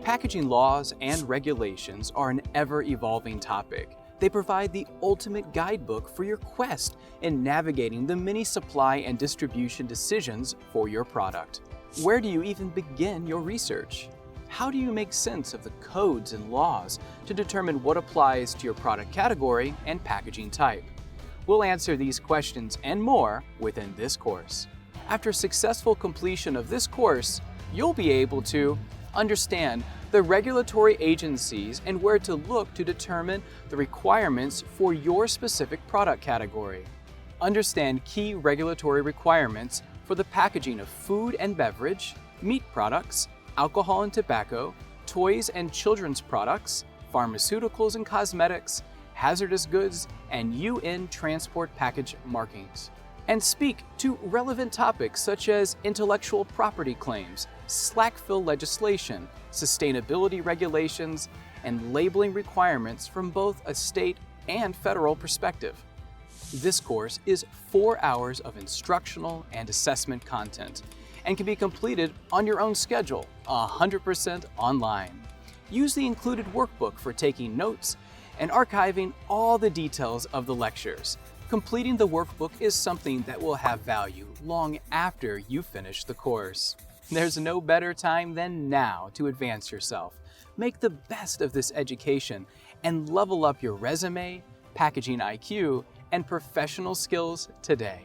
Packaging laws and regulations are an ever-evolving topic. They provide the ultimate guidebook for your quest in navigating the many supply and distribution decisions for your product. Where do you even begin your research? How do you make sense of the codes and laws to determine what applies to your product category and packaging type? We'll answer these questions and more within this course. After successful completion of this course, you'll be able to understand the regulatory agencies and where to look to determine the requirements for your specific product category. Understand key regulatory requirements for the packaging of food and beverage, meat products, alcohol and tobacco, toys and children's products, pharmaceuticals and cosmetics, hazardous goods, and UN transport package markings. And speak to relevant topics such as intellectual property claims, slack-fill legislation, sustainability regulations, and labeling requirements from both a state and federal perspective. This course is 4 hours of instructional and assessment content and can be completed on your own schedule, 100% online. Use the included workbook for taking notes and archiving all the details of the lectures. Completing the workbook is something that will have value long after you finish the course. There's no better time than now to advance yourself. Make the best of this education and level up your resume, packaging IQ, and professional skills today.